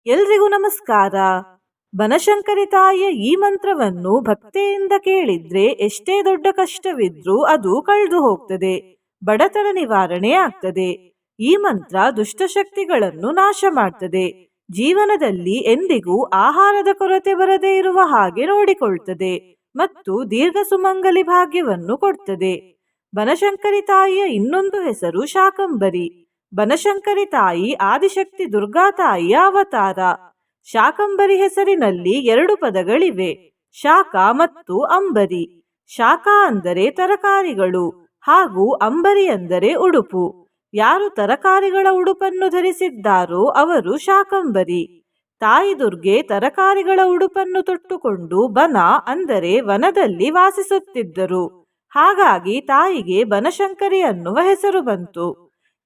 ಎಲ್ರಿಗೂ ನಮಸ್ಕಾರ. ಬನಶಂಕರಿ ತಾಯಿಯ ಈ ಮಂತ್ರವನ್ನು ಭಕ್ತಿಯಿಂದ ಕೇಳಿದ್ರೆ ಎಷ್ಟೇ ದೊಡ್ಡ ಕಷ್ಟವಿದ್ರೂ ಅದು ಕಳೆದು ಹೋಗ್ತದೆ, ಬಡತನ ನಿವಾರಣೆ ಆಗ್ತದೆ. ಈ ಮಂತ್ರ ದುಷ್ಟಶಕ್ತಿಗಳನ್ನು ನಾಶ ಮಾಡ್ತದೆ, ಜೀವನದಲ್ಲಿ ಎಂದಿಗೂ ಆಹಾರದ ಕೊರತೆ ಬರದೇ ಇರುವ ಹಾಗೆ ನೋಡಿಕೊಳ್ತದೆ ಮತ್ತು ದೀರ್ಘ ಸುಮಂಗಲಿ ಭಾಗ್ಯವನ್ನು ಕೊಡ್ತದೆ. ಬನಶಂಕರಿ ತಾಯಿಯ ಇನ್ನೊಂದು ಹೆಸರು ಶಾಕಂಬರಿ. ಬನಶಂಕರಿ ತಾಯಿ ಆದಿಶಕ್ತಿ ದುರ್ಗಾ ತಾಯಿಯ ಅವತಾರ. ಶಾಕಂಬರಿ ಹೆಸರಿನಲ್ಲಿ ಎರಡು ಪದಗಳಿವೆ, ಶಾಕ ಮತ್ತು ಅಂಬರಿ. ಶಾಕ ಅಂದರೆ ತರಕಾರಿಗಳು ಹಾಗೂ ಅಂಬರಿ ಅಂದರೆ ಉಡುಪು. ಯಾರು ತರಕಾರಿಗಳ ಉಡುಪನ್ನು ಧರಿಸಿದ್ದಾರೋ ಅವರು ಶಾಕಂಬರಿ. ತಾಯಿ ದುರ್ಗೆ ತರಕಾರಿಗಳ ಉಡುಪನ್ನು ತೊಟ್ಟುಕೊಂಡು ಬನ ಅಂದರೆ ವನದಲ್ಲಿ ವಾಸಿಸುತ್ತಿದ್ದರು. ಹಾಗಾಗಿ ತಾಯಿಗೆ ಬನಶಂಕರಿ ಅನ್ನುವ ಹೆಸರು ಬಂತು.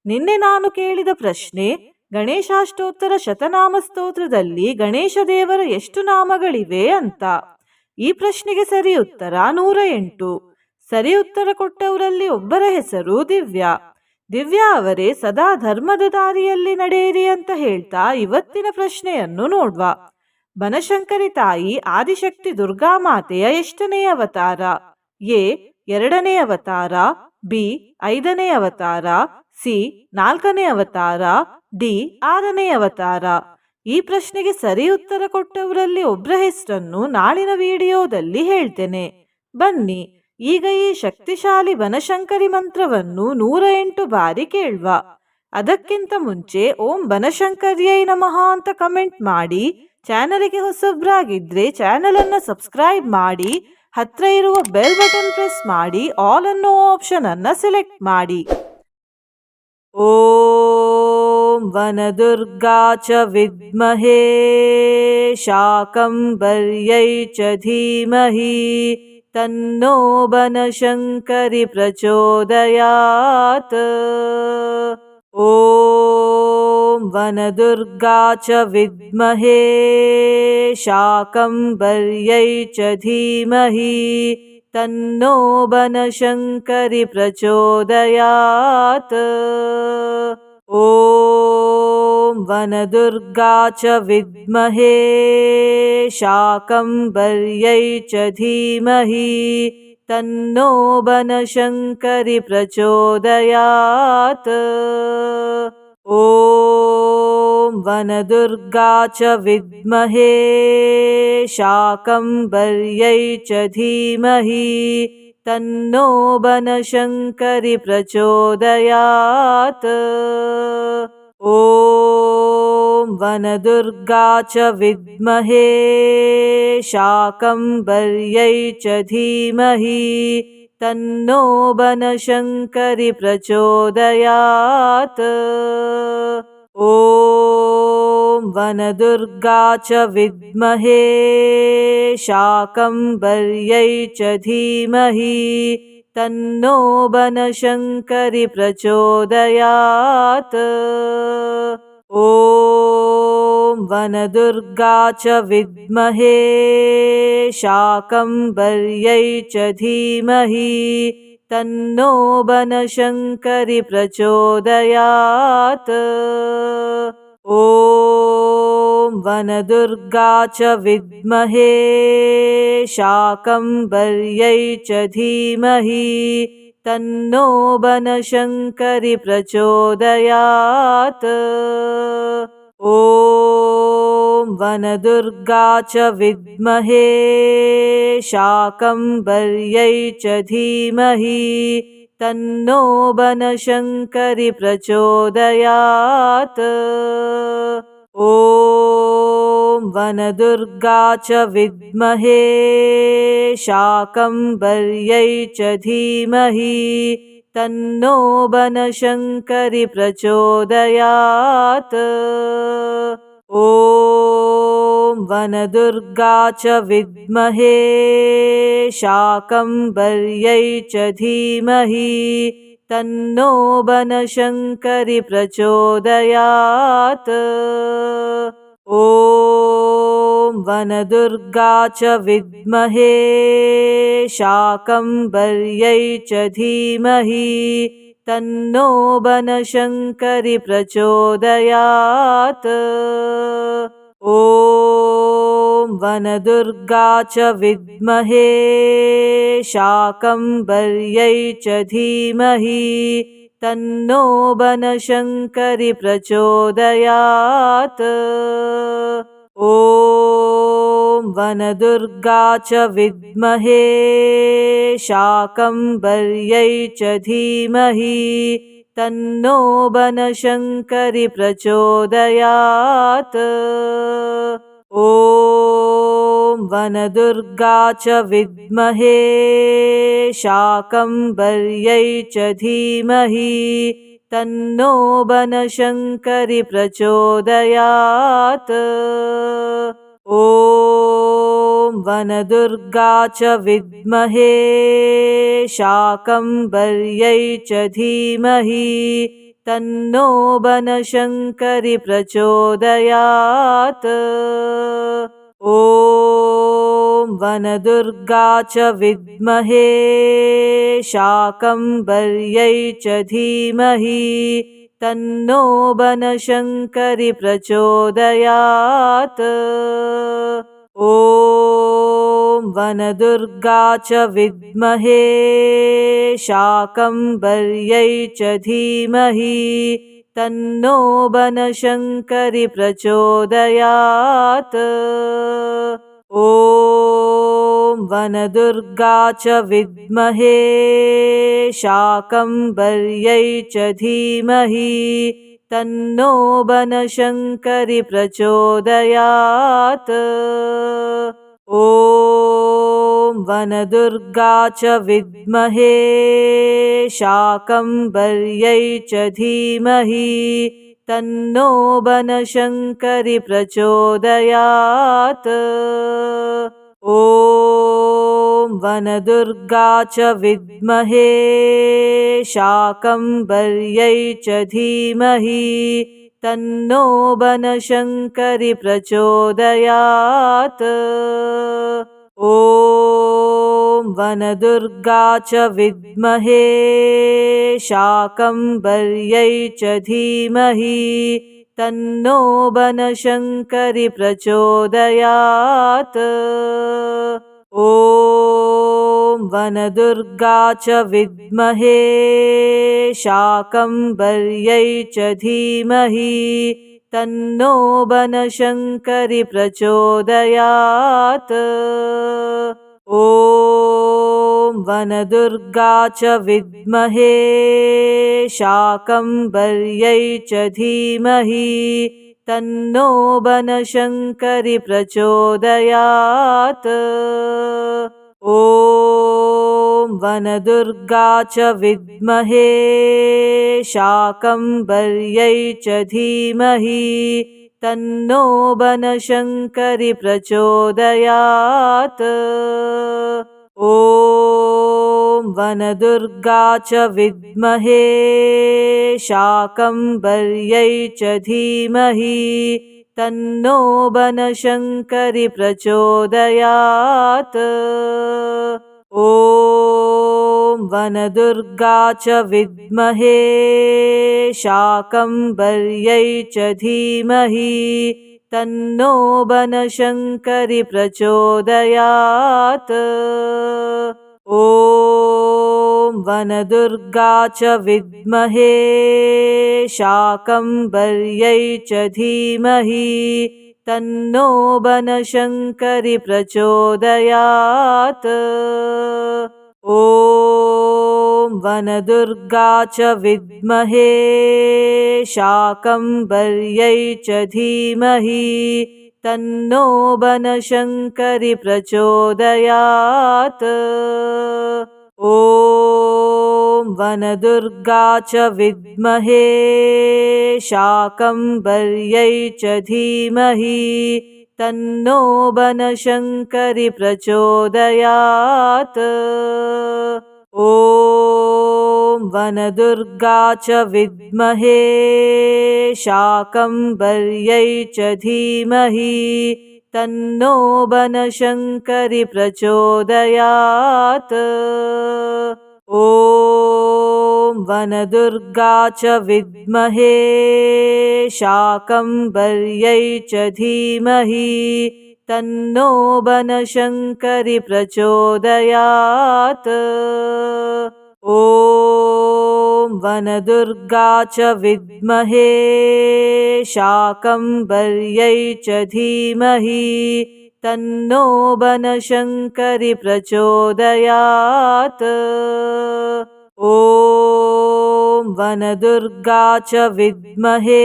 ನಿನ್ನೆ ನಾನು ಕೇಳಿದ ಪ್ರಶ್ನೆ, ಗಣೇಶಾಷ್ಟೋತ್ತರ ಶತನಾಮ ಸ್ತೋತ್ರದಲ್ಲಿ ಗಣೇಶ ದೇವರ ಎಷ್ಟು ನಾಮಗಳಿವೆ ಅಂತ. ಈ ಪ್ರಶ್ನೆಗೆ ಸರಿ ಉತ್ತರ 108. ಸರಿ ಉತ್ತರ ಕೊಟ್ಟವರಲ್ಲಿ ಒಬ್ಬರ ಹೆಸರು ದಿವ್ಯಾ. ದಿವ್ಯಾ ಅವರೇ ಸದಾ ಧರ್ಮದ ದಾರಿಯಲ್ಲಿ ನಡೆಯಿರಿ ಅಂತ ಹೇಳ್ತಾ ಇವತ್ತಿನ ಪ್ರಶ್ನೆಯನ್ನು ನೋಡ್ವ. ಬನಶಂಕರಿ ತಾಯಿ ಆದಿಶಕ್ತಿ ದುರ್ಗಾ ಮಾತೆಯ ಎಷ್ಟನೇ ಅವತಾರ? ಎ 2ನೇ ಅವತಾರ, ಬಿ 5ನೇ ಅವತಾರ, ಸಿ 4ನೇ ಅವತಾರ, ಡಿ 6ನೇ ಅವತಾರ. ಈ ಪ್ರಶ್ನೆಗೆ ಸರಿ ಉತ್ತರ ಕೊಟ್ಟವರಲ್ಲಿ ಒಬ್ಬರ ಹೆಸರನ್ನು ನಾಳಿನ ವಿಡಿಯೋದಲ್ಲಿ ಹೇಳ್ತೇನೆ. ಬನ್ನಿ ಈಗ ಈ ಶಕ್ತಿಶಾಲಿ ಬನಶಂಕರಿ ಮಂತ್ರವನ್ನು 108 ಬಾರಿ ಕೇಳುವ. ಅದಕ್ಕಿಂತ ಮುಂಚೆ ಓಂ ಬನಶಂಕರ್ಯೈ ನಮಃ ಅಂತ ಕಮೆಂಟ್ ಮಾಡಿ, ಚಾನಲ್ಗೆ ಹೊಸಬ್ರಾಗಿದ್ರೆ ಚಾನಲ್ ಅನ್ನು ಸಬ್ಸ್ಕ್ರೈಬ್ ಮಾಡಿ, ಹತ್ರ ಇರುವ ಬೆಲ್ ಬಟನ್ ಪ್ರೆಸ್ ಮಾಡಿ, ಆಲ್ ಅನ್ನೋ ಆಪ್ಷನ್ ಅನ್ನ ಸೆಲೆಕ್ಟ್ ಮಾಡಿ. ಓಂ ವನದುರ್ಗಾ ಚ ವಿದ್ಮಹೇ ಶಾಕಂಬರ್ಯೈ ಚ ಧೀಮಹಿ ತನ್ನೋ ಬನಶಂಕರಿ ಪ್ರಚೋದಯಾತ್. ಓಂ ವನದುರ್ಗಾ ಚ ವಿದ್ಮಹೇ ಶಾಕಂಬರ್ಯೈ ಚ ಧೀಮಹಿ ತನ್ನೋ ಬನಶಂಕರಿ ಪ್ರಚೋದಯಾತ್. ಓಂ ವನದುರ್ಗಾ ಚ ವಿದ್ಮಹೇ ಶಾಕಂಬರ್ಯೈ ಚ ಧೀಮಹಿ ತನ್ನೋ ಬನಶಂಕರಿ ಪ್ರಚೋದಯಾತ್. ಓಂ ವನದುರ್ಗಾ ಚ ವಿದ್ಮಹೇ ಶಾಕಂಬರ್ಯೈ ಚ ಧೀಮಹಿ ತನ್ನೋ ಬನಶಂಕರಿ ಪ್ರಚೋದಯಾತ್. ಓಂ ವನದುರ್ಗಾ ಚ ವಿದ್ಮಹೇ ಶಾಕಂಬರ್ಯೈ ಚ ಧೀಮಹಿ ತನ್ನೋ ಬನಶಂಕರಿ ಪ್ರಚೋದಯಾತ್. ಓಂ ವನದುರ್ಗಾ ಚ ವಿದ್ಮಹೇ ಶಾಕಂಬರ್ಯೈ ಚ ಧೀಮಹಿ ತನ್ನೋ ಬನಶಂಕರಿ ಪ್ರಚೋದಯಾತ್. ಓಂ ವನದುರ್ಗಾ ಚ ವಿದ್ಮಹೇ ಶಾಕಂಬರ್ಯೈ ಚ ಧೀಮಹಿ ತನ್ನೋ ಬನಶಂಕರಿ ಪ್ರಚೋದಯಾತ್. ಓಂ ವನದುರ್ಗಾ ಚ ವಿದ್ಮಹೇ ಶಾಕಂಬರ್ಯೈ ಚ ಧೀಮಹಿ ತನ್ನೋ ಬನಶಂಕರಿ ಪ್ರಚೋದಯಾತ್. ಓಂ ವನದುರ್ಗಾ ಚ ವಿದ್ಮಹೇ ಶಾಕಂಬರ್ಯೈ ಚ ಧೀಮಹಿ ತನ್ನೋ ಬನಶಂಕರಿ ಪ್ರಚೋದಯಾತ್. ಓಂ ವನದುರ್ಗಾ ಚ ವಿದ್ಮಹೇ ಶಾಕಂಬರ್ಯೈ ಚ ಧೀಮಹಿ ತನ್ನೋ ಬನಶಂಕರಿ ಪ್ರಚೋದಯಾತ್. ಓಂ ವನದುರ್ಗಾ ಚ ವಿದ್ಮಹೇ ಶಾಕಂಬರ್ಯೈ ಚ ಧೀಮಹಿ ತನ್ನೋ ಬನಶಂಕರಿ ಪ್ರಚೋದಯಾತ್. ಓಂ ವನದುರ್ಗಾ ಚ ವಿದ್ಮಹೇ ಶಾಕಂಬರ್ಯೈ ಚ ಧೀಮಹಿ ತನ್ನೋ ಬನಶಂಕರಿ ಪ್ರಚೋದಯಾತ್. वनदुर्गा च विद्महे शाकम्भर्यै च धीमहि तन्नो बनशङ्करी प्रचोदयात्। ॐ वनदुर्गा च विद्महे शाकम्भर्यै च धीमहि तन्नो बनशङ्करी प्रचोदयात्। ॐ वनदुर्गा च विद्महे शाकम्भर्यै च धीमहि तन्नो बनशङ्करी प्रचोदयात्। ॐ वनदुर्गा च विद्महे शाकम्भर्यै च धीमहि तन्नो बनशङ्करी प्रचोदयात्। ॐ वनदुर्गा च विद्महे शाकम्भर्यै च धीमहि तन्नो बनशङ्करी प्रचोदयात्। ॐ वनदुर्गा च विद्महे शाकम्भर्यै च धीमहि तन्नो बनशङ्करी प्रचोदयात्। ॐ वनदुर्गा च विद्महे शाकम्भर्यै च धीमहि तन्नो बनशङ्करी प्रचोदयात्। ॐ वनदुर्गा च विद्महे शाकम्भर्यै च धीमहि तन्नो बनशङ्करी प्रचोदयात्। ॐ वनदुर्गा च विद्महे शाकम्भर्यै च धीमहि तन्नो बनशङ्करी प्रचोदयात्। ॐ वनदुर्गा च विद्महे शाकम्भर्यै च धीमहि तन्नो बनशङ्करी प्रचोदयात्। ॐ वनदुर्गा च विद्महे शाकम्भर्यै च धीमहि तन्नो बनशङ्करी प्रचोदयात्। ॐ वनदुर्गा च विद्महे शाकम्भर्यै च धीमहि तन्नो बनशङ्करी प्रचोदयात्। ॐ वनदुर्गा च विद्महे शाकम्भर्यै च धीमहि तन्नो बनशङ्करी प्रचोदयात्। ॐ वनदुर्गा च विद्महे शाकम्भर्यै च धीमहि तन्नो बनशङ्करी प्रचोदयात्। ॐ वनदुर्गा च विद्महे शाकम्भर्यै च धीमहि तन्नो बनशङ्करी प्रचोदयात्। ॐ वनदुर्गा च विद्महे शाकम्भर्यै च धीमहि तन्नो बनशङ्करी प्रचोदयात्। ॐ वनदुर्गा च विद्महे शाकम्भर्यै च धीमहि तन्नो बनशङ्करी प्रचोदयात्। ॐ वनदुर्गा च विद्महे शाकम्भर्यै च धीमहि तन्नो बनशङ्करी प्रचोदयात्। ॐ वनदुर्गा च विद्महे शाकम्भर्यै च धीमहि तन्नो बनशङ्करी प्रचोदयात्। ॐ वनदुर्गा च विद्महे शाकम्भर्यै च धीमहि तन्नो बनशङ्करि प्रचोदयात्। ॐ वनदुर्गा च विद्महे शाकम्भर्यै च धीमहि तन्नो बनशङ्करि प्रचोदयात्। ॐ वनदुर्गा च विद्महे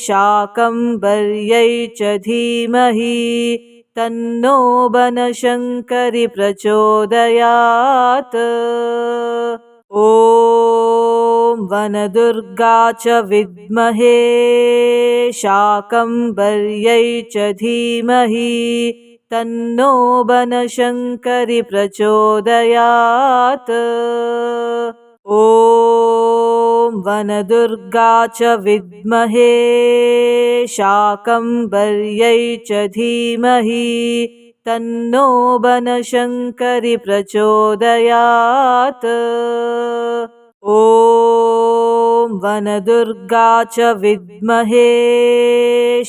शाकम्भर्यै च धीमहि तन्नो बनशङ्करि प्रचोदयात्। ॐ वनदुर्गा च विद्महे शाकम्भर्यै च धीमहि तन्नो बनशङ्करि प्रचोदयात्। ॐ वनदुर्गा च विद्महे शाकम्भर्यै च धीमहि तन्नो बनशङ्करि प्रचोदयात्। ॐ वनदुर्गा च विद्महे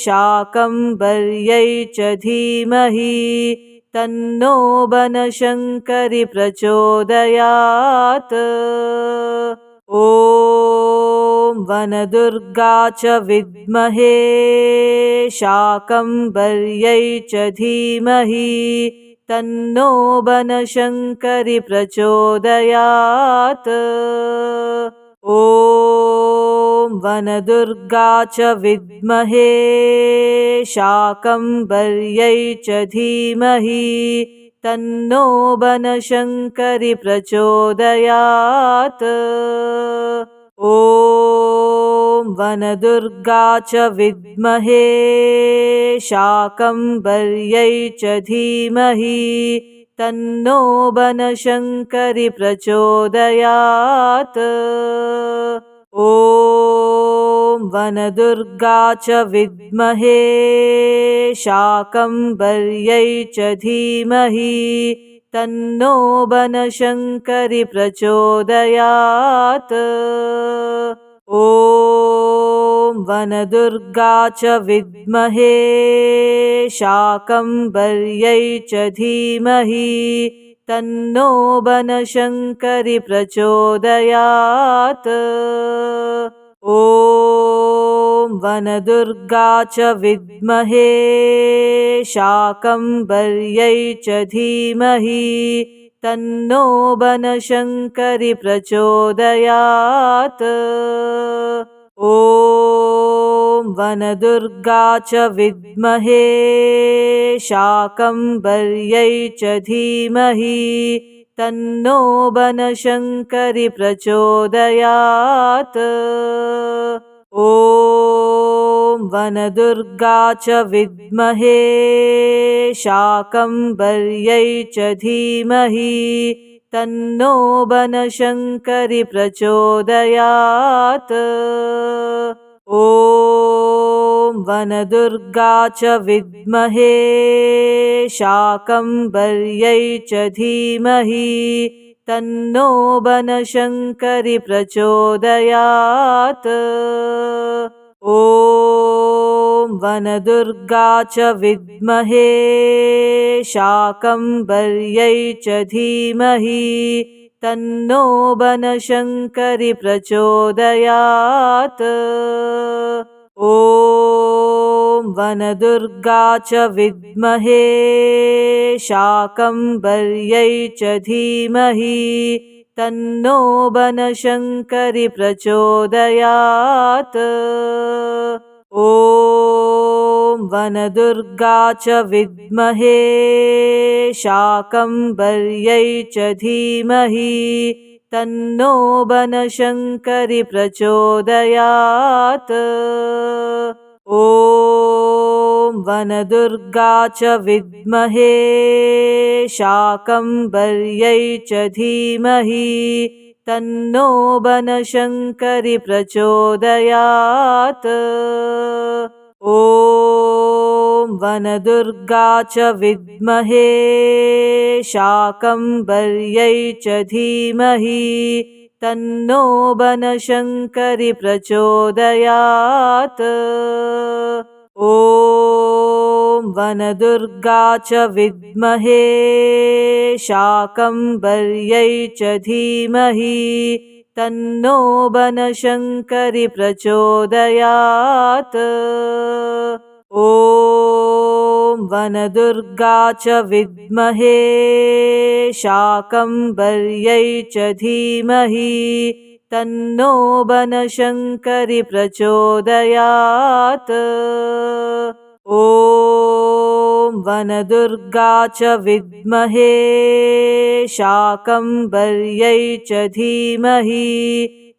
शाकम्भर्यै च धीमहि तन्नो बनशङ्करि प्रचोदयात्। ॐ वनदुर्गा च विद्महे शाकम्भर्यै च धीमहि तन्नो बनशङ्करि प्रचोदयात्। ॐ वनदुर्गा च विद्महे शाकम्भर्यै च धीमहि तन्नो बनशङ्करि प्रचोदयात्। ॐ वनदुर्गा च विद्महे शाकम्भर्यै च धीमहि तन्नो बनशङ्करि प्रचोदयात्। ॐ वनदुर्गा च विद्महे शाकम्भर्यै च धीमहि तन्नो बनशङ्करि प्रचोदयात्। ॐ वनदुर्गा च विद्महे शाकम्भर्यै च धीमहि तन्नो बनशङ्करि प्रचोदयात्। ॐ वनदुर्गा च विद्महे शाकम्भर्यै च धीमहि तन्नो बनशङ्करि प्रचोदयात्। ॐ वनदुर्गा च विद्महे शाकम्भर्यै च धीमहि तन्नो बनशङ्करि प्रचोदयात्। ॐ वनदुर्गा च विद्महे शाकम्भर्यै च धीमहि तन्नो बनशङ्करि प्रचोदयात्। ॐ वनदुर्गा च विद्महे शाकम्भर्यै च धीमहि तन्नो बनशङ्करि प्रचोदयात्। ॐ वनदुर्गा च विद्महे शाकम्भर्यै च धीमहि तन्नो बनशङ्करि प्रचोदयात्। ॐ वनदुर्गा च विद्महे शाकम्भर्यै च धीमहि तन्नो बनशङ्करि प्रचोदयात्। ॐ वनदुर्गा च विद्महे शाकम्भर्यै च धीमहि तन्नो बनशङ्करि प्रचोदयात्। ॐ वनदुर्गा च विद्महे शाकम्भर्यै च धीमहि तन्नो बनशङ्करि प्रचोदयात्। ॐ वनदुर्गा च विद्महे शाकम्भर्यै च धीमहि तन्नो बनशङ्करि प्रचोदयात्। ॐ वनदुर्गा च विद्महे शाकम्भर्यै च धीमहि तन्नो बनशङ्करी प्रचोदयात्। ॐ वनदुर्गा च विद्महे शाकम्भर्यै च धीमहि तन्नो बनशङ्करी प्रचोदयात्। ॐ वनदुर्गा च विद्महे शाकम्भर्यै च धीमहि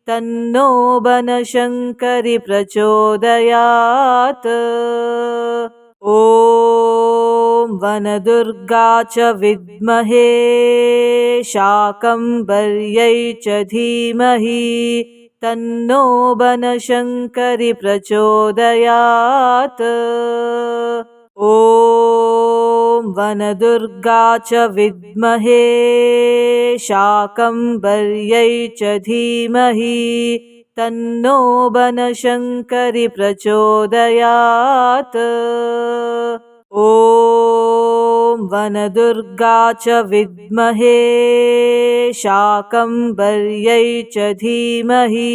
तन्नो बनशङ्करी प्रचोदयात्। ॐ वनदुर्गा च विद्महे शाकम्भर्यै च धीमहि तन्नो बनशङ्करी प्रचोदयात्। ॐ वनदुर्गा च विद्महे शाकम्भर्यै च धीमहि तन्नो बनशङ्करी प्रचोदयात्। ॐ वनदुर्गा च विद्महे शाकम्भर्यै च धीमहि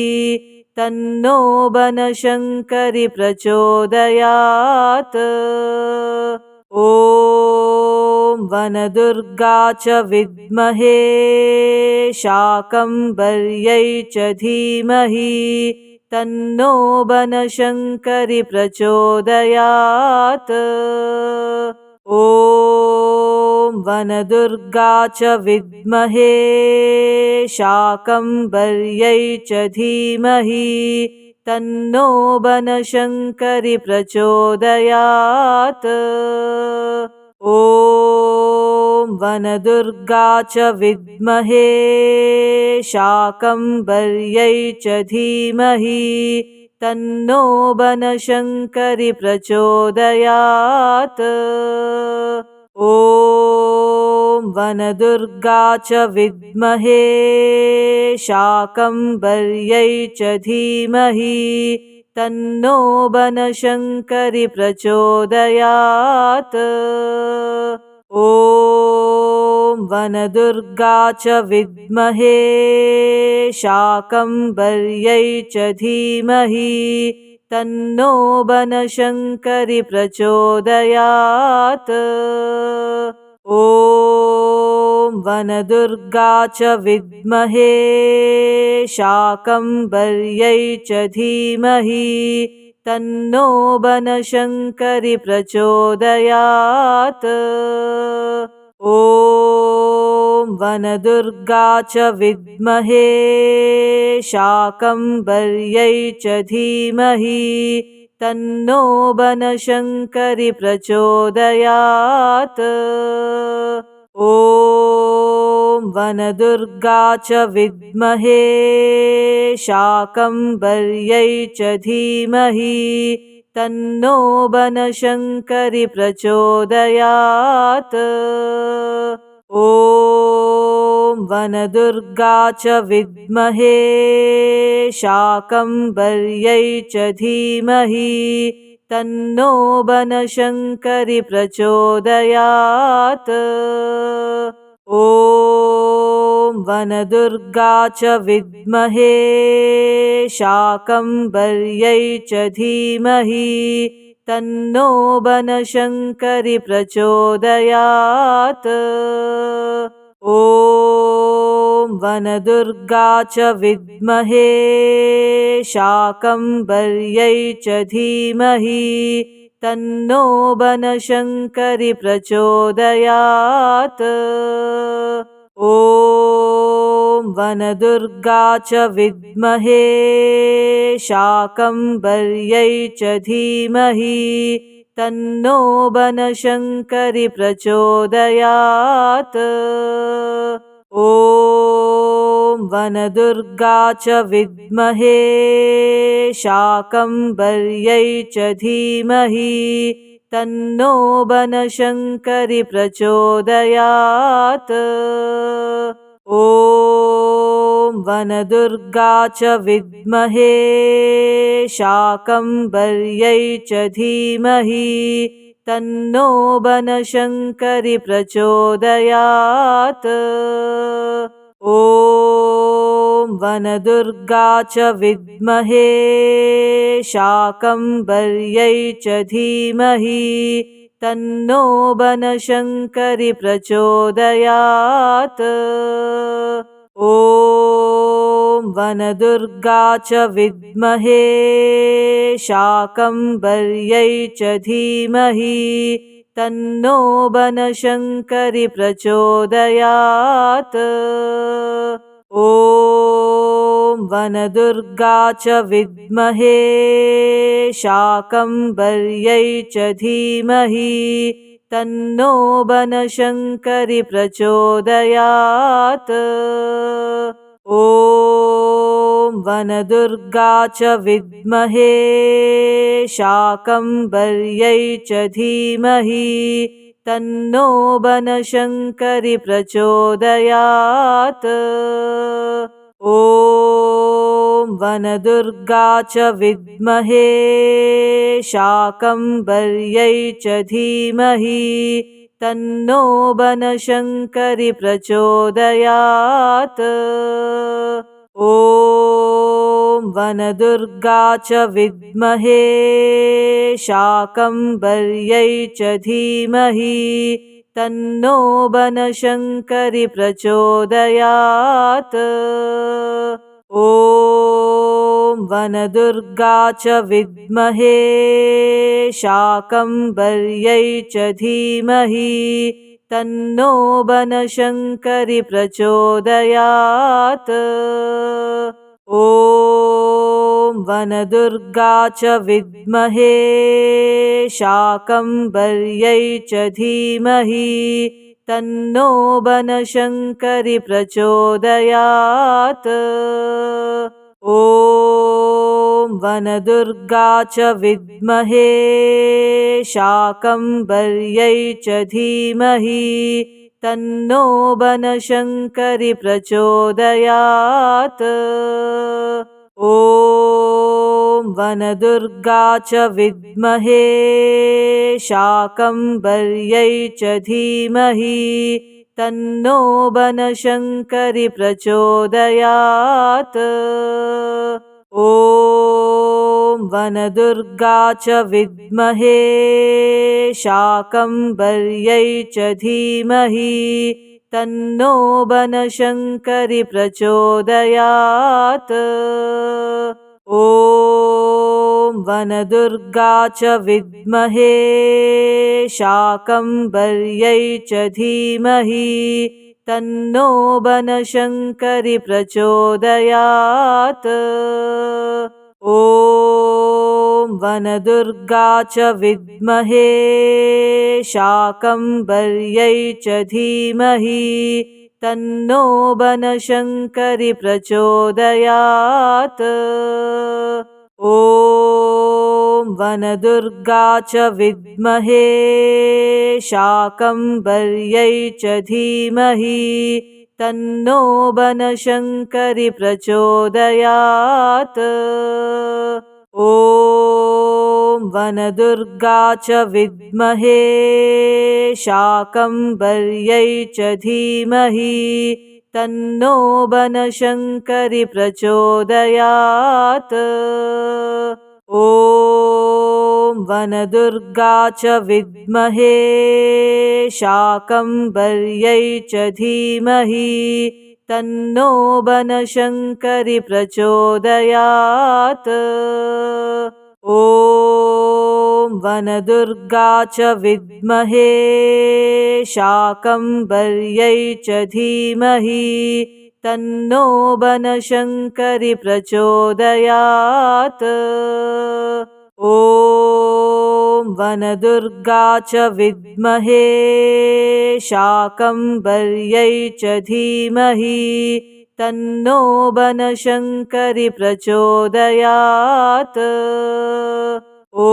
तन्नो बनशङ्करी प्रचोदयात्। ॐ वनदुर्गा च विद्महे शाकम्भर्यै च धीमहि तन्नो बनशङ्करी प्रचोदयात्। ॐ वनदुर्गा च विद्महे शाकम्भर्यै च धीमहि तन्नो बनशङ्करी प्रचोदयात्। ॐ वनदुर्गा च विद्महे शाकम्भर्यै च धीमहि तन्नो बनशङ्करी प्रचोदयात्। ॐ वनदुर्गा च विद्महे शाकम्भर्यै च धीमहि तन्नो बनशङ्करी प्रचोदयात्। ॐ वनदुर्गा च विद्महे शाकम्भर्यै च धीमहि तन्नो बनशङ्करी प्रचोदयात्। ॐ वनदुर्गा च विद्महे शाकम्भर्यै च धीमहि तन्नो बनशङ्करी प्रचोदयात्। ॐ वनदुर्गा च विद्महे शाकम्भर्यै च धीमहि तन्नो बनशङ्करी प्रचोदयात्। ॐ वनदुर्गा च विद्महे शाकम्भर्यै च धीमहि तन्नो बनशङ्करी प्रचोदयात्। ॐ वनदुर्गा च विद्महे शाकम्भर्यै च धीमहि तन्नो बनशङ्करी प्रचोदयात्। ॐ वनदुर्गा च विद्महे शाकम्भर्यै च धीमहि तन्नो बनशङ्करी प्रचोदयात्। ॐ वनदुर्गा च विद्महे शाकम्भर्यै च धीमहि तन्नो बनशङ्करी प्रचोदयात्। ॐ वनदुर्गा च विद्महे शाकम्भर्यै च धीमहि तन्नो बनशङ्करी प्रचोदयात्। ॐ वनदुर्गा च विद्महे शाकम्भर्यै च धीमहि तन्नो बनशङ्करी प्रचोदयात्। ॐ वनदुर्गा च विद्महे शाकम्भर्यै च धीमहि तन्नो बनशङ्करि प्रचोदयात्। ॐ वनदुर्गा च विद्महे शाकम्भर्यै च धीमहि तन्नो बनशङ्करि प्रचोदयात्। ॐ वनदुर्गा च विद्महे शाकम्भर्यै च धीमहि तन्नो बनशङ्करि प्रचोदयात्। ॐ वनदुर्गा च विद्महे शाकम्भर्यै च धीमहि तन्नो बनशङ्करि प्रचोदयात्। ॐ वनदुर्गा च विद्महे शाकम्भर्यै च धीमहि तन्नो बनशङ्करि प्रचोदयात्। ॐ वनदुर्गा च विद्महे शाकम्भर्यै च धीमहि तन्नो बनशङ्करि प्रचोदयात्। ॐ वनदुर्गा च विद्महे शाकम्भर्यै च धीमहि तन्नो बनशङ्करि प्रचोदयात्। ॐ वनदुर्गा च विद्महे शाकम्भर्यै च धीमहि तन्नो बनशङ्करि प्रचोदयात्। ॐ वनदुर्गा च विद्महे शाकम्भर्यै च धीमहि तन्नो बनशङ्करि प्रचोदयात्। ॐ वनदुर्गा च विद्महे शाकम्भर्यै च धीमहि तन्नो बनशङ्करि प्रचोदयात्। ॐ वनदुर्गा च विद्महे शाकम्भर्यै च धीमहि तन्नो बनशङ्करि प्रचोदयात्। ॐ वनदुर्गा च विद्महे शाकम्भर्यै च धीमहि तन्नो बनशङ्करि प्रचोदयात्। ॐ वनदुर्गा च विद्महे शाकम्भर्यै च धीमहि तन्नो बनशङ्करि प्रचोदयात्। ॐ वनदुर्गा च विद्महे शाकम्भर्यै च धीमहि तन्नो बनशङ्करि प्रचोदयात्। ॐ वनदुर्गा च विद्महे शाकम्भर्यै च धीमहि तन्नो बनशङ्करि प्रचोदयात्। ॐ वनदुर्गा च विद्महे शाकम्भर्यै च धीमहि तन्नो बनशङ्करि प्रचोदयात्। ॐ वनदुर्गा च विद्महे शाकम्भर्यै च धीमहि तन्नो बनशङ्करि प्रचोदयात्। ॐ वनदुर्गा च विद्महे शाकम्भर्यै च धीमहि तन्नो बनशङ्करि प्रचोदयात्। ॐ वनदुर्गा च विद्महे शाकम्भर्यै च धीमहि तन्नो बनशङ्करि प्रचोदयात्। ॐ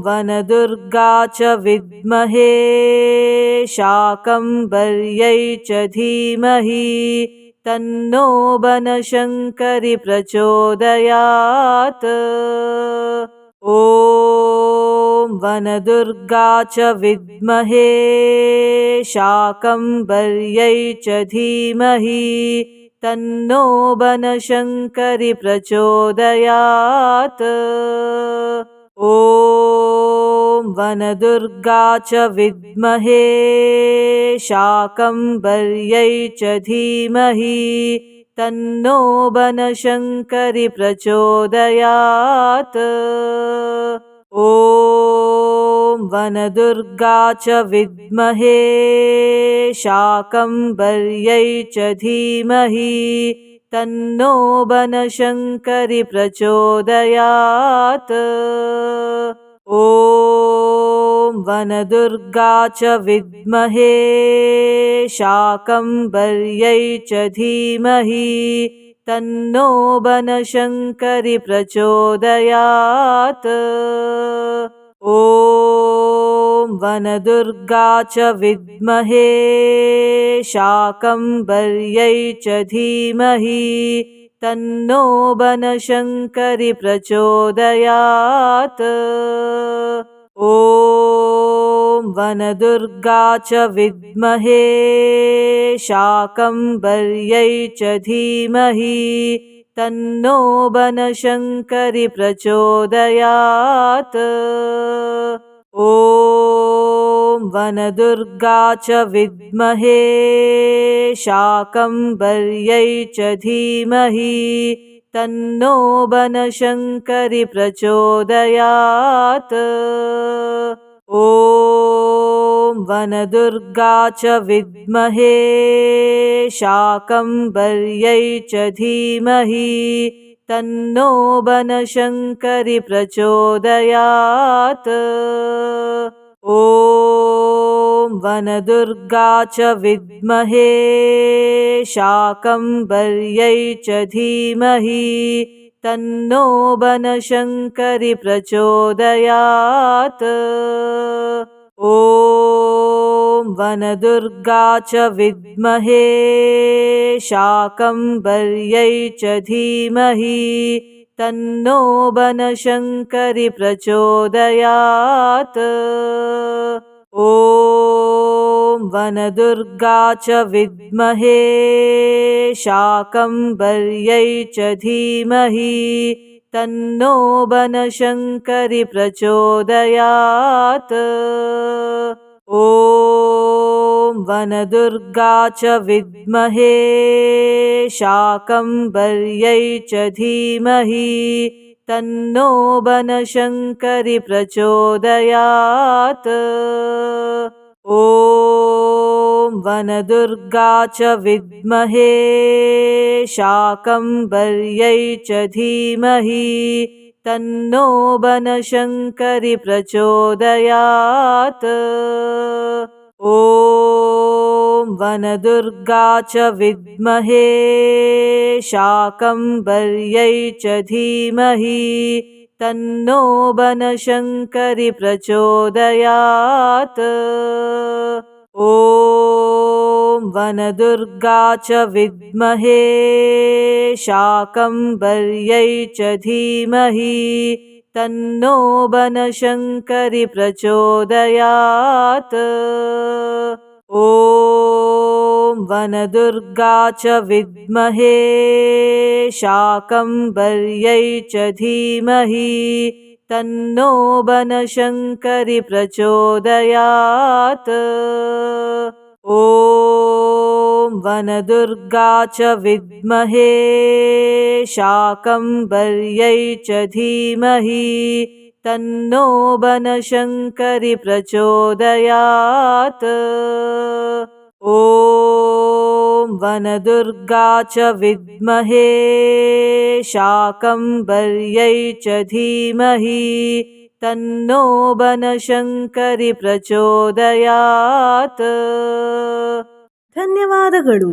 वनदुर्गा च विद्महे शाकम्भर्यै च धीमहि तन्नो बनशङ्करि प्रचोदयात्। ॐ वनदुर्गा च विद्महे शाकम्भर्यै च धीमहि तन्नो बनशङ्करी प्रचोदयात्। ॐ वनदुर्गा च विद्महे शाकम्भर्यै च धीमहि तन्नो बनशङ्करी प्रचोदयात्। ॐ वनदुर्गा च विद्महे शाकम्भर्यै च धीमहि तन्नो बनशङ्करी प्रचोदयात्। ॐ वनदुर्गा च विद्महे शाकम्भर्यै च धीमहि तन्नो बनशङ्करी प्रचोदयात्। ॐ वनदुर्गा च विद्महे शाकम्भर्यै च धीमहि तन्नो बनशङ्करी प्रचोदयात्। ॐ वनदुर्गा च विद्महे शाकम्भर्यै च धीमहि तन्नो बनशङ्करी प्रचोदयात्। ॐ वनदुर्गा च विद्महे शाकम्भर्यै च धीमहि तन्नो बनशङ्करी प्रचोदयात्। ॐ वनदुर्गा च विद्महे शाकम्भर्यै च धीमहि तन्नो बनशङ्करी प्रचोदयात्। ॐ वनदुर्गा च विद्महे शाकम्भर्यै च धीमहि तन्नो बनशङ्करी प्रचोदयात्। ॐ वनदुर्गा च विद्महे शाकम्भर्यै च धीमहि तन्नो बनशङ्करी प्रचोदयात्। ॐ वनदुर्गा च विद्महे शाकम्भर्यै च धीमहि तन्नो बनशङ्करी प्रचोदयात्। ॐ वनदुर्गा च विद्महे शाकम्भर्यै च धीमहि तन्नो बनशङ्करी प्रचोदयात्। ॐ वनदुर्गा च विद्महे शाकम्भर्यै च धीमहि तन्नो बनशङ्करी प्रचोदयात्। ॐ वनदुर्गा च विद्महे शाकम्भर्यै च धीमहि तन्नो बनशङ्करी प्रचोदयात्। ॐ वनदुर्गा च विद्महे शाकम्भर्यै च धीमहि तन्नो बनशङ्करी प्रचोदयात्। ॐ वनदुर्गा च विद्महे शाकम्भर्यै च धीमहि तन्नो बनशङ्करी प्रचोदयात्। ॐ वनदुर्गा च विद्महे शाकम्भर्यै च धीमहि तन्नो बनशङ्करी प्रचोदयात्। ॐ वनदुर्गा च विद्महे शाकम्भर्यै च धीमहि तन्नो बनशङ्करी प्रचोदयात्। ಧನ್ಯವಾದಗಳು.